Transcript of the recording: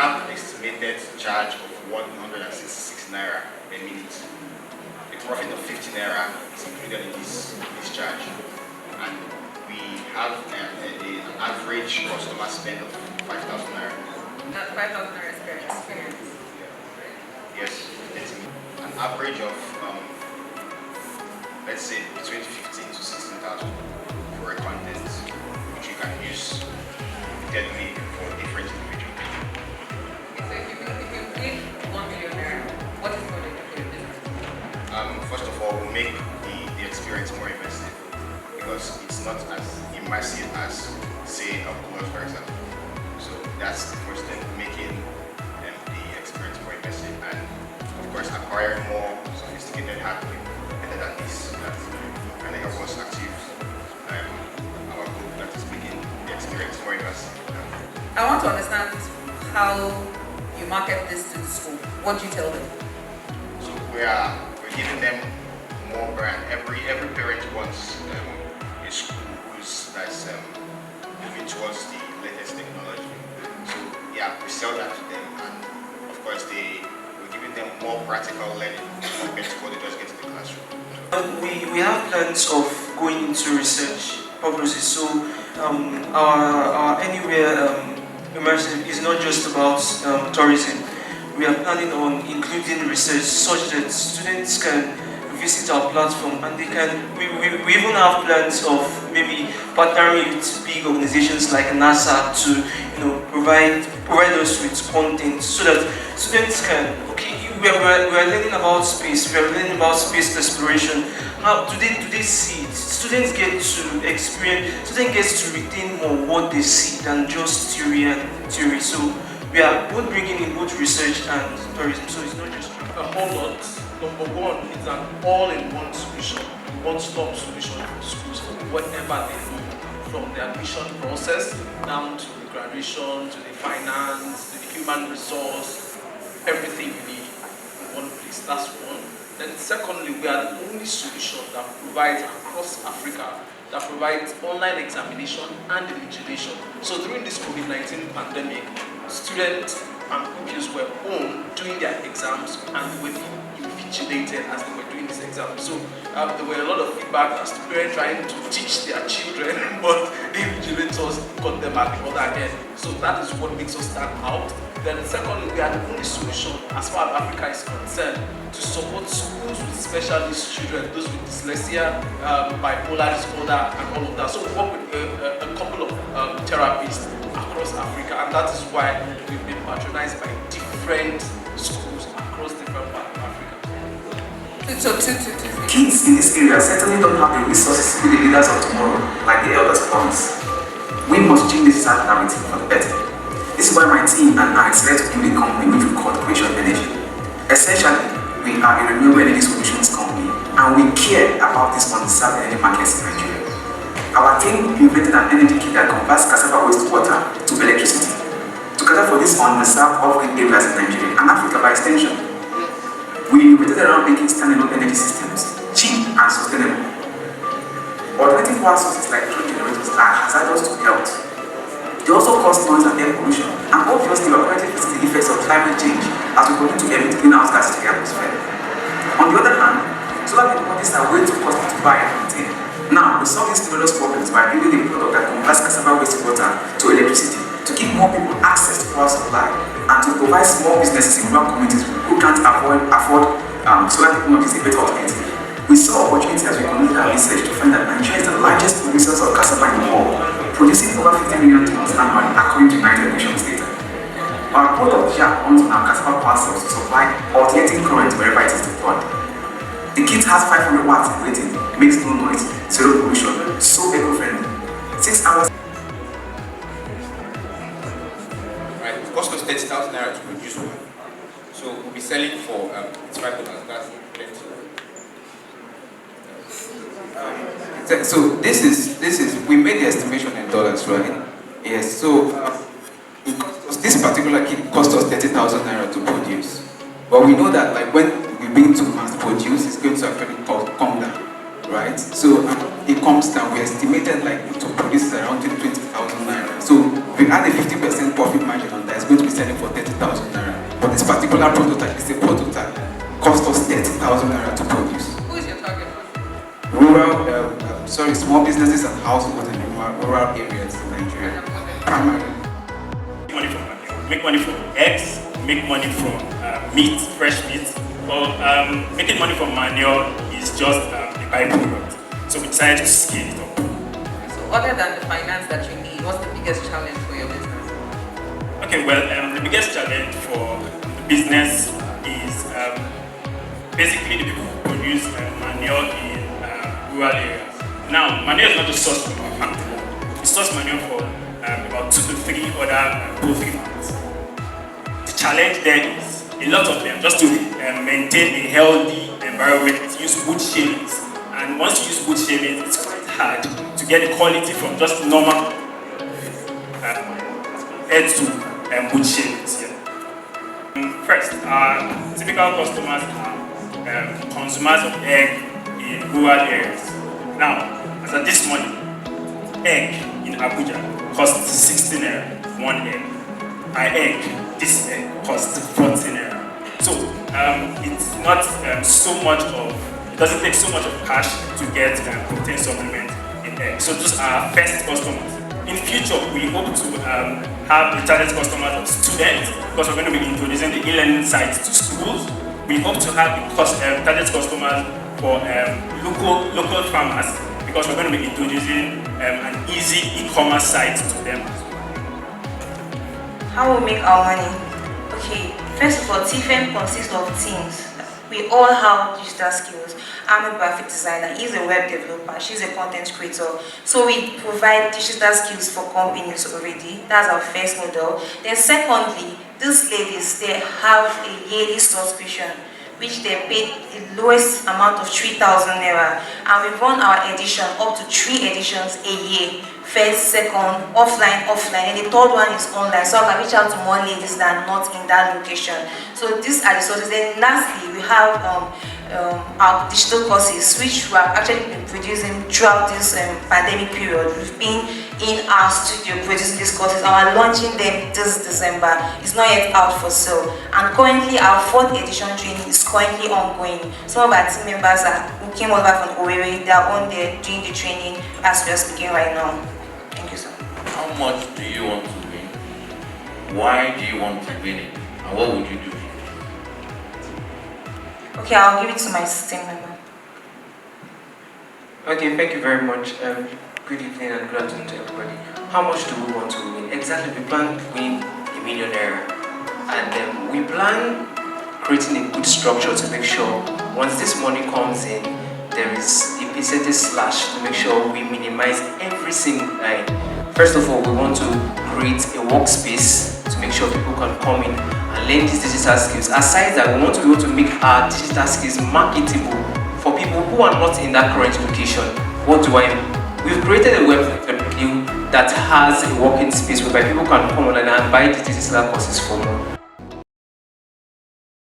have estimated charge of 166 naira per minute. A profit of 50 naira is included in this charge, and we have an average customer spend of 5,000 naira. 5,000 naira experience. Yes, it's an average of let's say between 15 to 16,000 for a content which you can use deadly for different individuals. So if you give 1 million naira, what is going to do for your business? First of all, we'll make the experience more immersive, because it's not as immersive as, say, a Google, for example. So that's the first thing, making the experience more immersive, and of course acquiring more sophisticated hardware better than this. That can help us achieve our goal, that is making the experience more immersive. I want to understand how you market this to the school. What do you tell them? So we're giving them more brand. Every parent wants a school that's moving towards the latest technology. So yeah, we sell that to them, and of course we're giving them more practical learning compared to what they just get in the classroom. We have plans of going into research purposes. So our anywhere immersive is not just about tourism. We are planning on including research such that students can visit our platform, and they can. We even have plans of maybe partnering with big organizations like NASA to provide us with content so that students can. We are learning about space. We are learning about space exploration. How do they see it? Students get to experience. Students get to retain more what they see than just theory. So we are both bringing in both research and tourism. So it's not just a whole lot. Number one is an all-in-one solution, one-stop solution for schools for whatever they do, from the admission process down to the graduation, to the finance, to the human resource, everything you need in one place. That's one. Then secondly, we are the only solution that provides across Africa, that provides online examination and invigilation. So during this COVID-19 pandemic, students and pupils were home doing their exams and were being invigilated as they were doing this exam. So there were a lot of feedback as to parents trying to teach their children, but the invigilators got them at the other end. So that is what makes us stand out. Then secondly, we are the only solution as far as Africa is concerned to support schools with special needs children, those with dyslexia, bipolar disorder, and all of that. So we work with a couple of therapists across Africa, and that is why we've been patronized by different schools across different parts of Africa. Kids in this area certainly don't have the resources to be the leaders of tomorrow, like the elders promised. We must change this sad narrative for the better. This is why my team and I decided to build a company which we call Creation Energy. Essentially, we are a renewable energy solutions company, and we care about these unserved energy markets in Nigeria. Our team implemented an energy kit that converts cassava wastewater to electricity, together for these underserved off-grid areas in Nigeria and Africa by extension. We innovated around making standalone energy systems cheap and sustainable. Alternative power sources like drone generators are hazardous to health. They also cause noise and air pollution, and obviously we are currently facing the effects of climate change as we continue to emit greenhouse gases to the atmosphere. On the other hand, solar technologies are way too costly to buy and maintain. Now, we solve these tremendous problems by building a product that converts cassava wastewater to electricity to give more people access to power supply and to provide small businesses in rural communities who can't afford solar technologies a better alternative. We saw opportunity as we conducted our research to find that Nigeria is the largest producer of cassava in the world, producing over 50 million tons annually according to United Nations data. Our product here runs on our cassava power cells to supply alternating current wherever it is deployed. The kit has 500 watts in rating, makes no noise, zero pollution, so eco-friendly. 6 hours. Right, it costs us 30,000 naira to produce one. So we'll be selling for $5. That's plenty. So this is we made the estimation in dollars, right? Yes. So this particular kit cost us 30,000 naira to produce, but we know that like when we begin to mass produce, it's going to actually come down, right? So it comes down. We estimated like to produce around 20,000 naira. So we had a 50% profit margin on that. going to be selling for 30,000 naira. But this particular prototype is a prototype. Cost us 30,000 naira to produce. Who is your target? Small businesses and households in rural areas in Nigeria. Primarily. Make money from eggs, make money from meat, fresh meat. Well, making money from manure is just a byproduct. So we decided to scale it up. So other than the finance that you need, what's the biggest challenge for your business? Okay, well, the biggest challenge for the business is basically the people who produce manure in rural areas. Now, manure is not just sourced from our factory. We source manure for about 2 to 3 other poultry farms. The challenge there is a lot of them, just to maintain a healthy environment, use wood shavings. And once you use wood shavings, it's quite hard to get the quality from just normal compared to wood shavings. Yeah. First, our typical customers are consumers of egg in rural areas. Now, as of this morning, egg in Abuja costs 16 naira, 1 egg. Our egg, this egg, costs 14 naira. So it's not so much of, it doesn't take so much of cash to get protein supplement in egg. So those are our first customers. In future, we hope to have the target customers of students, because we're going to be introducing the e-learning sites to schools. We hope to have the target customers for local farmers, because we're going to be introducing an easy e-commerce site to them. How we make our money? Okay, first of all, TFM consists of teams. We all have digital skills. I'm a graphic designer, he's a web developer, she's a content creator. So we provide digital skills for companies already. That's our first model. Then secondly, these ladies, they have a yearly subscription, which they pay the lowest amount of 3,000 naira. And we run our edition up to 3 editions a year. First, second, offline, and the third one is online. So I can reach out to more ladies that are not in that location. So these are the sources. Then lastly, we have our digital courses, which we have actually been producing throughout this pandemic period. We've been in our studio producing these courses and we're launching them this December. It's not yet out for sale. And currently, our 4th edition training is currently ongoing. Some of our team members who came over from Owerri, they are on there doing the training as we are speaking right now. Thank you, sir. How much do you want to win? Why do you want to win it? And what would you do? Okay, I'll give it to my team member. Okay, thank you very much. Good evening and good afternoon to everybody. How much do we want to win? Exactly, we plan to win ₦1 million. And we plan creating a good structure to make sure once this money comes in, there is a percentage slash to make sure we minimize every single line. First of all, we want to create a workspace to make sure people can come in and learn these digital skills. Aside that, we want to be able to make our digital skills marketable for people who are not in that current location. What do I mean? We've created a website that has a working space whereby people can come online and buy the digital courses for more.